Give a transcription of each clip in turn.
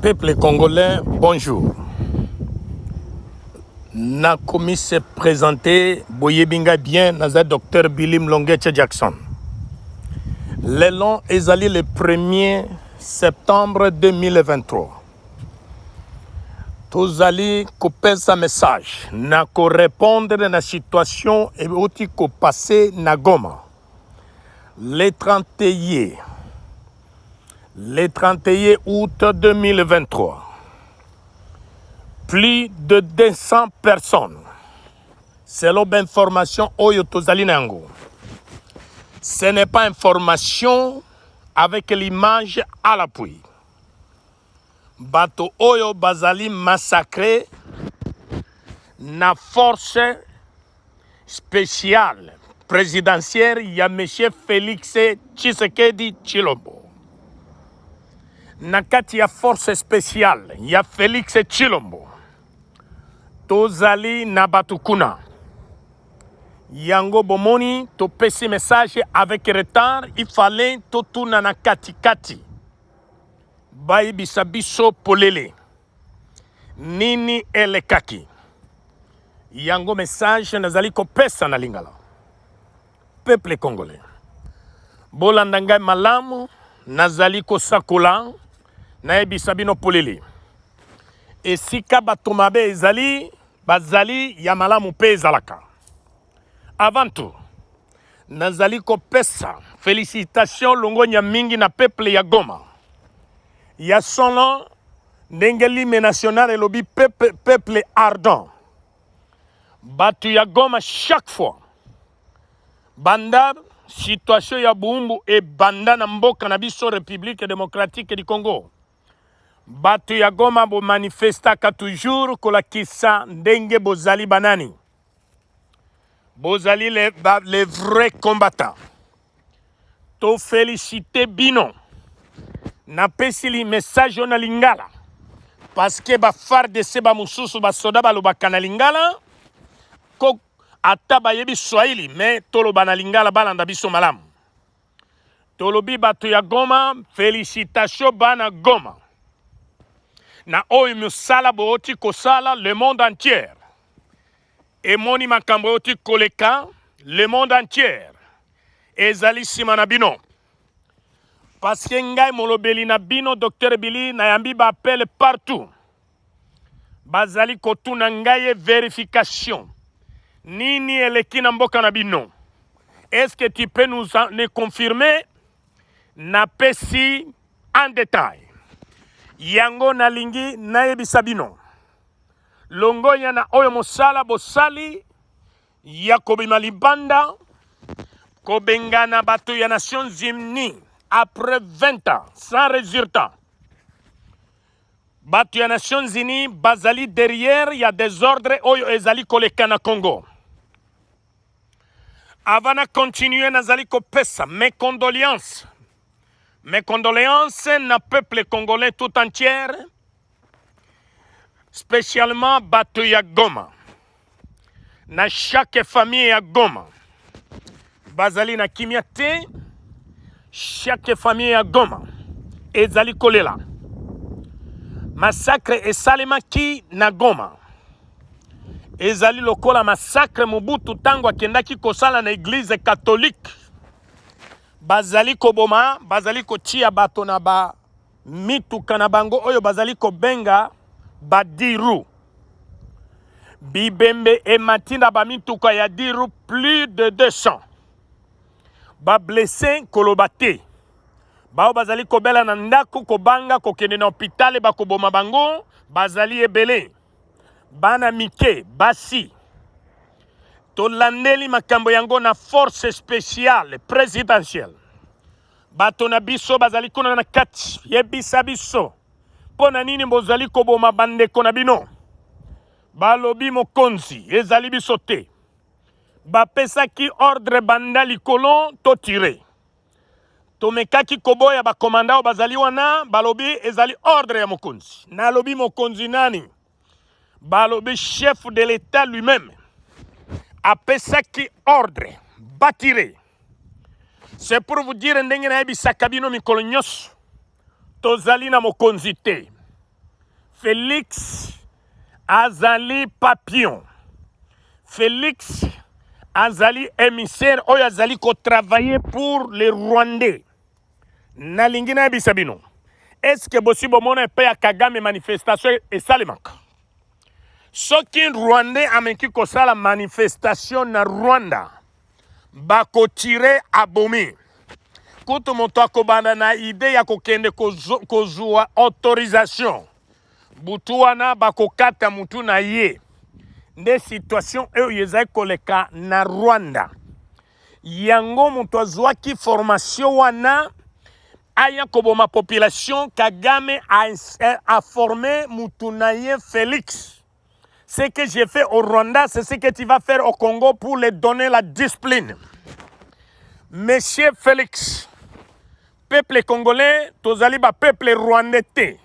Peuple congolais, bonjour. Na commis se présenter, Boyebinga bien, naza docteur Billy Mlongetche Jackson. Le long est allé le 1er septembre 2023. Tous allés couper sa message, na ko répondre na situation et aussi ko passer na Goma. Le 31 août 2023. Plus de 200 personnes, selon l'information Oyo Tozali Nango. Ce n'est pas information avec l'image à l'appui. Bato Oyo Bazali massacré na force spéciale présidentielle, il y a M. Félix Tshisekedi Tshilombo. Nakati ya force spéciale, il y a Félix Tshilombo. Tozali na batukuna. Yango bomoni to pesi message avec retard, il fallait to tuna na kati. Bayi bisabiso polele. Nini elekaki. Yango message nazali ko pesa na lingala. Peuple congolais. Bolandanga malamu nazali ko sakola na ebisabino polele. Et si Kabatomabe ezali, bazali ya malamu pe ezalaka. Avant tout, nazali ko pesa félicitations longo mingi na peuple ya Goma. Ya son nom, ndengeli me national et lobi peuple ardent. Batu ya Goma chaque fois. Banda situation ya Buumbu et banda na mboka na biso République démocratique du Congo. Batu ya Goma bo manifestaka toujours kolakisa ndenge bozali banani. Bozali les vrais combattants. To féliciter bino. Na pesili message na lingala. Parce que ba FARDC ba mususu ba soda ba lobaka na lingala. Ko ata ba yebi Swahili mais toloba na lingala balanda biso malamu. Tolobi batu ya Goma, félicitations bana Goma. Na oyo musala booti kosala le monde entier. Et moni makambo oti koleka le monde entier. Ezali sima na bino. Parce que ngai molobeli na bino Dr Billy na yambi ba appel partout. Bazali kotuna ngai vérification. Nini eleki na mboka na bino. Est-ce que tu peux nous confirmer na pesi en détail? Yango na lingi na yebisa bino. Longo yana oyo mosala bosali ya kobima libanda kobengana bato ya Nations Unies après 20 ans sans résultat. Bato ya Nations Unies bazali derrière ya désordre oyo ezali koleka na Congo. Avant de continuer nazali kopesa mes condoléances. Mes condoléances na peuple congolais tout entier. Spécialement Bato ya Goma. Na chaque famille ya Goma. Bazali na kimiate. Chaque famille ya Goma. Ezali kolela. Massacre esalemaki na Goma. Ezali lokola massacre Mobutu tango akendaki kosala na église catholique. Bazali koboma, bazali kotia bato na ba mituka na bango oyo bazali kobenga Badiru. Bibembe et Matinda Bamituka ya diru plus de 200. Ba blessé kolobate. Bao bazali kobela na ndako kobanga kokende na hôpital ba koboma bango bazali ebele. Bana mike basi. Tolandeli makambo yango na force spéciale présidentielle. Bato na biso bazali kuna na kati yebisa biso. Pona nini bozali koboma bandeko na bino. Balobi mokonzi ezali biso te. Bapesaki ordre banda likolo to tire. Tomekaki koboya ba komanda o bazali wana balobi ezali ordre ya mokonzi. Na lobi mokonzi nani? Balobi chef de l'état lui-même. Apesaki ordre batire. C'est pour vous dire ndenge na ebisaka bino mikolo nyos. Tozali na mokonzi te. Félix azali papillon. Félix azali émissaire oyo azali travailler pour les Rwandais. Nalingi na bisabino. Est-ce que bossi bomona pe ya Kagame manifestation et salemaka? Soki Rwandais ameki kosala manifestation na Rwanda bako tire abomi. Kutu moto akobanda na ide ya kokende kozua autorisation. Butu wana bako kata mutu na ye. Nde situation eyo yezai koleka na Rwanda. Yango moto azwaki formation wana aya koboma population. Kagame a formé mutu na ye Félix. Ce que j'ai fait au Rwanda, c'est ce que tu vas faire au Congo pour les donner la discipline. Monsieur Félix, peuple congolais, tozali ba peuple rwandais te.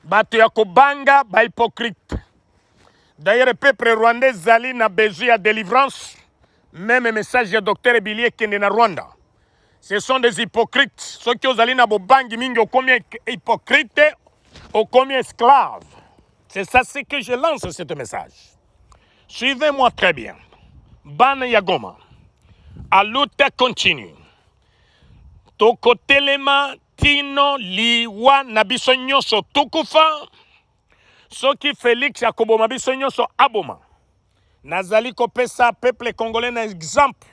Bato ya kobanga ba hypocrite. D'ailleurs, peuple rwandais zali na besoin de délivrance. Même message du docteur Ebilie kende na Rwanda. Ce sont des hypocrites. Ceux qui ozali na bobangi mingi au combien hypocrite, au combien esclaves. C'est ça ce que je lance ce message. Suivez-moi très bien. Bana Yagoma. A lutte continue. Toko telema tino liwa na biso nyonso tukufa. Soki Félix akoboma biso nyonso aboma. Nazali kopesa peuple congolais na exemple.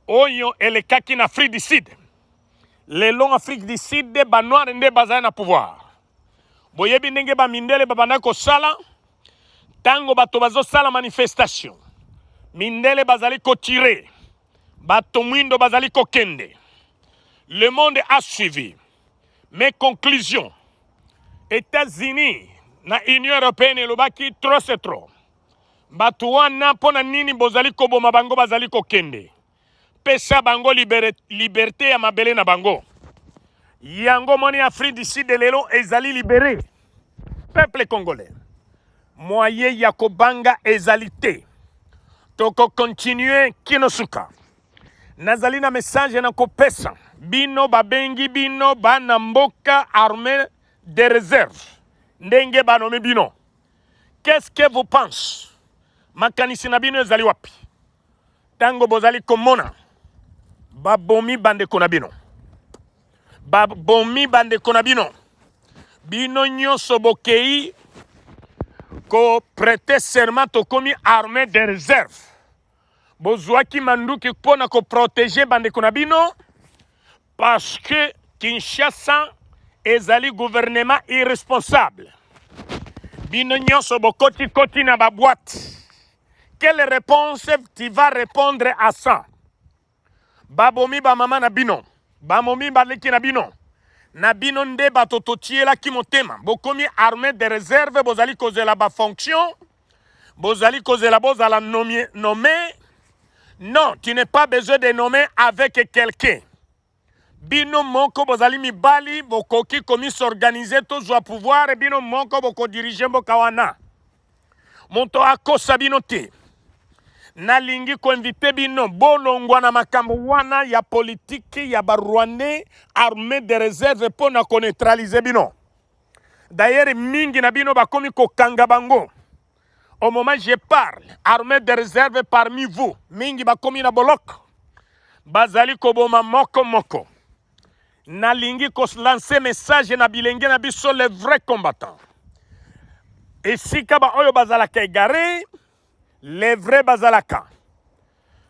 Oyo elekaki na Afrique du Sud. Le long Afrique du Sud ba noir nde bazali na pouvoir. Boyebi ndenge ba mindele babanda ko sala. Tango bato bazo sala manifestation. Mindele bazali ko tirer. Bato mwindo bazali ko kende. Le monde a suivi. Mes conclusions. États-Unis na Union européenne elobaki trop c'est trop. Bato wana pona nini bozali ko boma bango bazali ko kende. Pesa bango liberté ya mabele na bango. Yango moni Afrique du Sud lelo ezali libéré. Peuple congolais. Moyen ya kobanga ezalité. Toko continuer kinosuka. Nazali na message na kopesa. Bino babengi bino bana mboka armée de réserve. Ndenge banome bino. Qu'est-ce que vous pensez? Makanisi na bino ezali wapi? Tango bozali komona. Babomi bande konabino. Babomi bande konabino. Bino nyonso bokei ko prêter serment tokomi armée de réserve. Bozwaki manduki pona ko protéger bande konabino parce que Kinshasa ezali gouvernement irresponsable. Bino nyonso bokoti koti na ba boîte. Quelle réponse tu vas répondre à ça? Babomi ba mama na bino. Bamomi ba leki na bino. Na bino nde bato totiela ki motema. Bokomi armée de réserve, bozali kozela ba fonction. Bozali kozela bozala nommé. Non, tu n'as pas besoin de nommer avec quelqu'un. Bino moko bozali mibali, bokoki komi s'organiser tozwa pouvoir, et bino moko boko diriger mboka wana. Monto akosa bino te. Nalingi ko invite bino bolongwa na makambo wana ya politique ya ba Rwandais armée de réserve pour na ko neutraliser bino. D'ailleurs mingi na bino bakomi ko kanga bango. Au moment où je parle, armée de réserve parmi vous, mingi bakomi na bolok. Bazali ko boma moko moko. Nalingi ko lancer message na bilenge na biso les vrais combattants. Et si kaba oyo bazalaka égaré, les vrais bazalaka.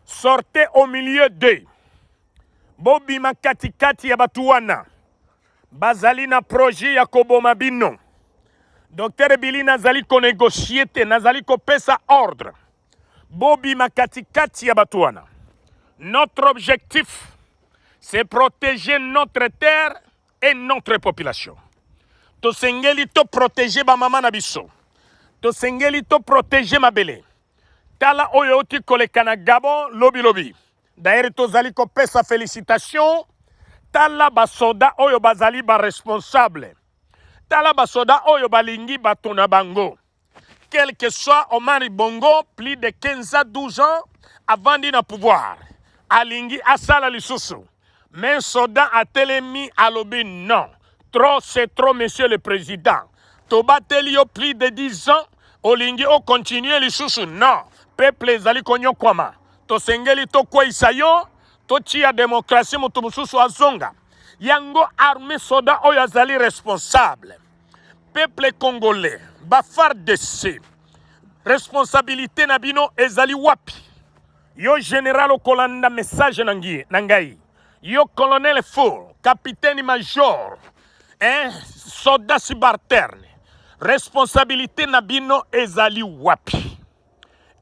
Sortez au milieu d'eux. Bobi makati kati ya batuwana. Bazali na projet ya koboma bino. Docteur Billy nazali ko négocier te, nazali ko pesa ordre. Bobi makati kati ya batuwana. Notre objectif, c'est protéger notre terre et notre population. To sengeli to protéger ba mama na biso. To sengeli to protéger mabele. Tala oyo oti kolekana Gabon lobi lobi. D'ailleurs tozali ko pesa félicitations. Tala ba soda oyo bazali ba responsable. Tala ba soda oyo balingi batona bango. Quel que soit Omar Bongo, plus de 15 à 12 ans avant d'être au pouvoir. Alingi asala lisusu. Mais soda a telemi alobi non. Trop c'est trop, monsieur le président. tobateli yo plus de 10 ans olingi okontinue lisusu non peuple ezali konyokwama tosengeli tokweyisa yo totia demokrasi moto mosusu azonga yango armée soda oyo azali responsable peuple congolais FARDC responsabilité na bino ezali wapi yo général okolanda message na ngai yo colonel Full capitaine major soldat subalterne responsabilité na bino ezali wapi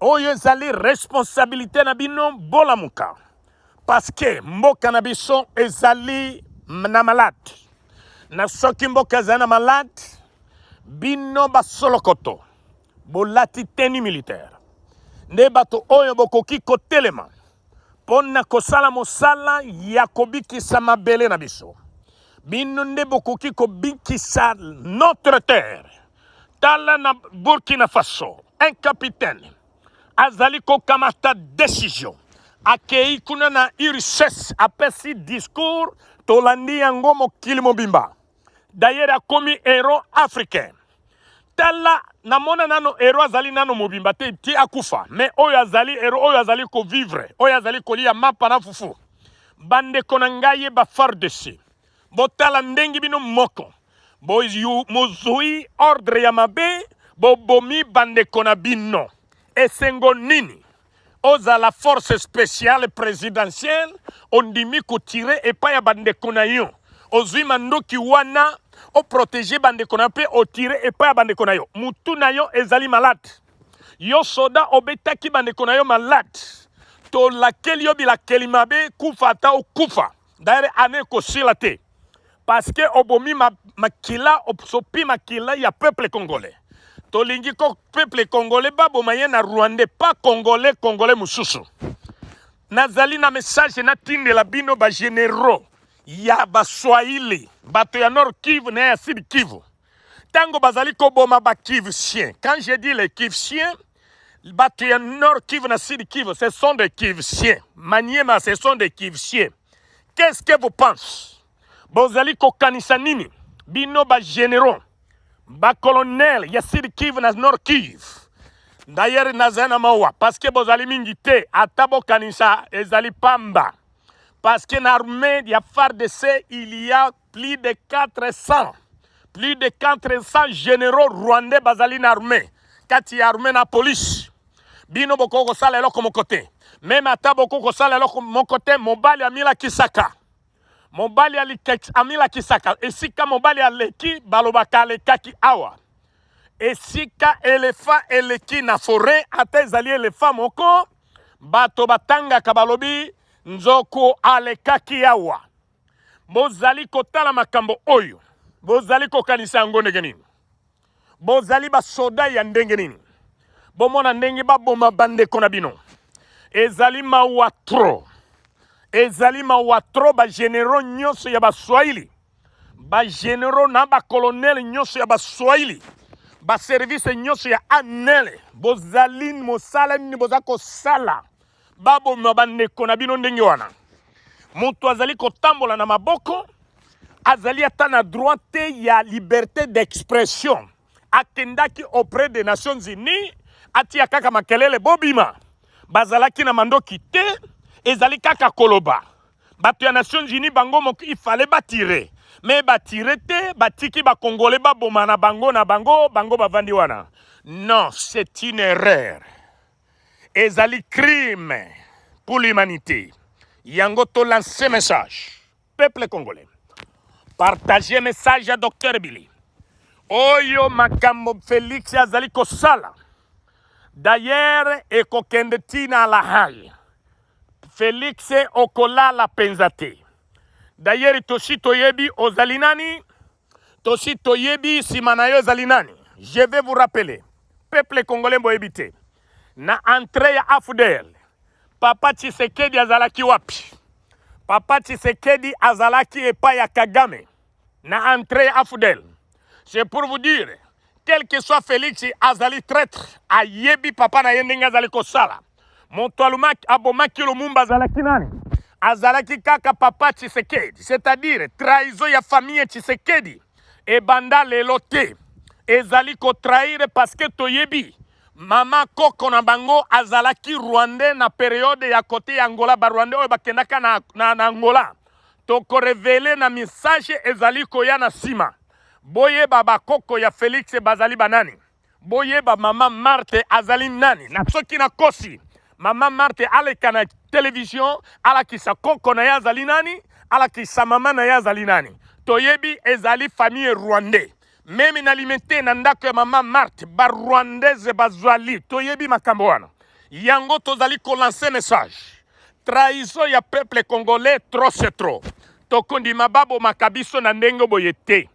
oyo ezali responsabilité na bino bolamuka parce que mboka na biso ezali na malade na soki mboka ezali na malade bino basolokoto bolati teni militaire nde bato oyo bokoki kotelema pona kosala mosala ya kobikisa mabele na biso bino nde bokoki kobikisa notre terre tala na Burkina Faso un capitaine azali kokamata décision akei kuna na URSS apesi discours tolandi yango mokili mobimba d'ailleurs akomi héros africain tala namona nano héros azali nano mobimba te ti akufa mais oyo azali héros oyo azali ko vivre oyo azali kolia mapa na fufu bandeko na ngai FARDC botala ndengi bino moko mozui ordre ya mabe bobomi bandeko na bino esengo nini ozala force spéciale présidentielle ondimi kotire epai ya bandeko na yo ozwi mandoki wana o protéger bandeko na pe o tirer epai ya bandeko na yo mutu na yo ezali malade yo soda obetaki bandeko na yo malade to lakeli yo bilakeli mabe kufa ata okufa d'ailleurs ane kosila te parce que obomi makila osopi makila ya peuple congolais tolingi ko peuple congolais baboma ye na rwandais pas congolais mususu nazali na message natindela bino bagénéraux ya baswahili bato ya Nord Kivu na ya Sud Kivu tango bazali koboma bakivsien quand je dis les kivsiens bato ya Nord Kivu na Sud Kivu ce sont des kivsiens Maniema ce sont des kivsiens qu'est-ce que vous pensez bozali kokanisa nini bino bagénéraux bacolonel ya Sud Kivu na Nord Kivu d'ailleurs nazana mawa parce que bozali mingi te ata bokanisa ezali pamba parce que dans l'armée de FARDC, il y a plus de 400 généraux rwandais basali na armée. Quand il y a armée na police, bino boko ko sala eloko mon côté. Même ata boko ko sala eloko mon côté, mobali amila kisaka. Mobali amila kisaka. Et si ka mobali aleki balobaka lekaki awa. Et si ka elefa eleki na forêt, ata ezali elefa moko, bato batanga kabalobi nzoko alekaki yawa bozali kotala makambo oyo bozali kokanisa yango ndenge nini bozali basoda ya ndenge nini bomona ndenge baboma bandeko na bino ezali mawatro bagénéraux nyonso ya baswahili bagénéraux na bacolonel nyonso ya baswahili baservice nyonso ya anele bozali mosala nini boza kosala babo mabandeko na bino ndenge wana mutu azali kotambola na maboko azali ata na droit te ya liberté d'expression akendaki auprès des Nations Unies atia kaka makelele bobima bazalaki na mandoki te ezali kaka koloba bato ya Nations Unies bango moko ifale batire mais batire te batiki ba congolais baboma na bango bavandi wana non c'est une erreur ezali crime pour l'humanité. Yango to lancer message. Peuple congolais. Partagez message à Dr Billy. Oyo makambo Félix azali kosala. D'ailleurs, ekokende tina la haye. Félix okola la penzate. D'ailleurs, toshi toyebi ozali nani. Toshi toyebi simanayo ozali nani. Je vais vous rappeler. Peuple congolais boyebite. Na entrée ya Afudel, Papa Tshisekedi azalaki wapi? Papa Tshisekedi azalaki epai ya Kagame. Na entrée ya Afudel. C'est pour vous dire, quel que soit Félix azali traître, ayebi papa na yendenge azali kosala. Moto alumaki abomaki Lumumba azalaki nani? Azalaki kaka Papa Tshisekedi, c'est-à-dire trahison ya famille Tshisekedi. E banda lelo te. ezali ko trahir parce que toyebi mama koko na bango azalaki rwandais na période ya côté ya Angola ba rwandais oyo bakendaka na Angola toko révéler na message ezali koya na sima boyeba bakoko ya Félix bazali banani boyeba mama Marthe azali nani na soki na kosi mama Marthe aleka na télévision alakisa koko na ye azali nani alakisa mama na ye azali nani toyebi ezali famille rwandais meme nalimete na ndako ya mama Marthe ba rwandaise bazwali toyebi makambo wana yango tozali kolancer message trahison ya peuple congolais trop c'est trop tokondima babomaka biso na ndenge boye te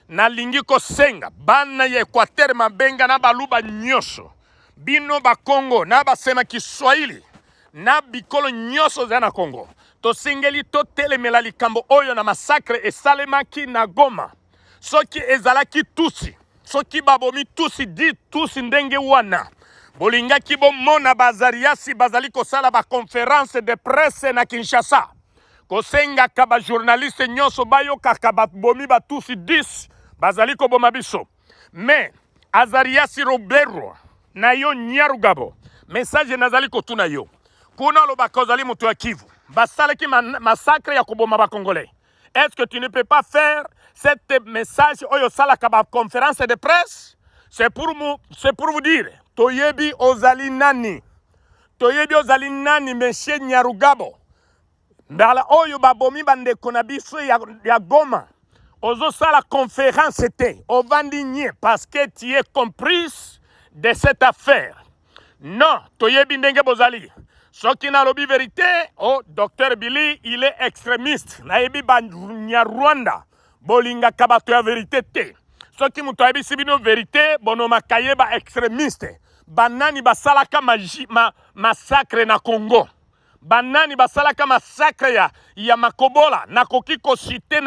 nalingi kosenga bana ya Equateur mabenga na baluba nyonso bino bakongo na basema Kiswahili na bikolo nyonso za na Congo tosengeli totelemela likambo oyo na massacre esalemaki na Goma soki ezalaki tusi soki babomi tusi di tusi ndenge wana bolingaki bomona bazariasi bazali kosala ba conférence de presse na Kinshasa kosengaka ba journaliste nyonso bayokaka babomi batusi 10 bazali koboma biso mais Azariasi Robero na yo Nyarugabo message nazali kotuna yo kuna lobaka ozali moto ya Kivu basalaki massacre ya koboma ba Congolais. Est-ce que tu ne peux pas faire cette message oyo salaka ba conférence de presse? C'est pour vous dire toyebi ozali nani monsieur Nyarugabo ndala oyo babomi bandeko na biso ya Goma ozo sala conférence te ovandi nye parce que tu es comprise de cette affaire. Non, toyebi ndenge bozali soki na lobi vérité oh docteur Billy il est extrémiste nayebi ba Nyarwanda bolinga kabato ya vérité te soki muto ayebi sibino vérité bono makaye ba extrémiste banani basalaka massacre na Congo banani basalaka massacre ya Makobola nakoki ko cité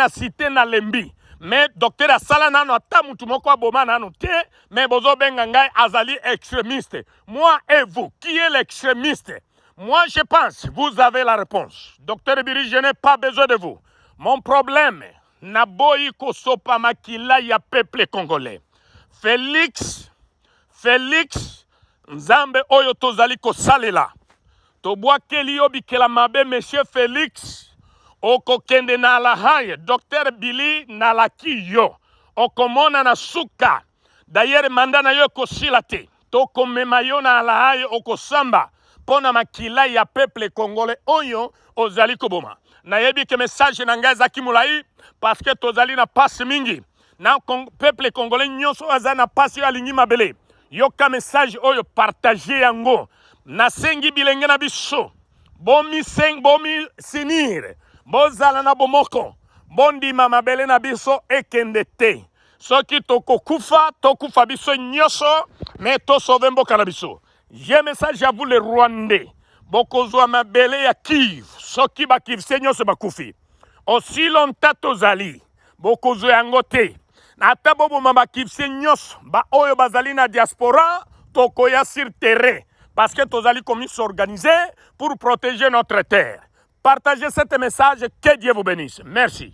na Lembi mais docteur asala nano ata mutu moko aboma nano te mais bozo benga ngai azali extrémiste. Moi et vous qui est l'extrémiste? Moi je pense vous avez la réponse. Docteur Biri, je n'ai pas besoin de vous. Mon problème naboyi kosopa makila ya peuple congolais. Félix Nzambe oyo tozali kosalela tobwakeli yo bikela mabe monsieur Félix okokende na lahaye Dr Billy na laki yo okomona na suka d'ailleurs manda na yo kosila te tokomema yo na lahaye okosamba pona makila ya peuple congolais oyo ozali koboma nayebi ke message na ngai ezaki mulai parce que tozali na pasi mingi na peuple congolais nyonso aza na pasi alingi mabele yoka message oyo partager yango nasengi bilenge na biso bomi sinir bozala na bomoko bondima mabele na biso ekende te soki tokufa biso nyonso mais tosauve mboka na biso. J'ai message à vous les Rwandais bokozwa mabele ya Kivu soki bakivise nyonso bakufi aussi longtemps tozali bokozwa yango te ata boboma bakivise nyonso ba oyo bazali na diaspora tokoya sur terrain parce que tozali komi s'organiser pour protéger notre terre. Partagez ce message, que Dieu vous bénisse. Merci.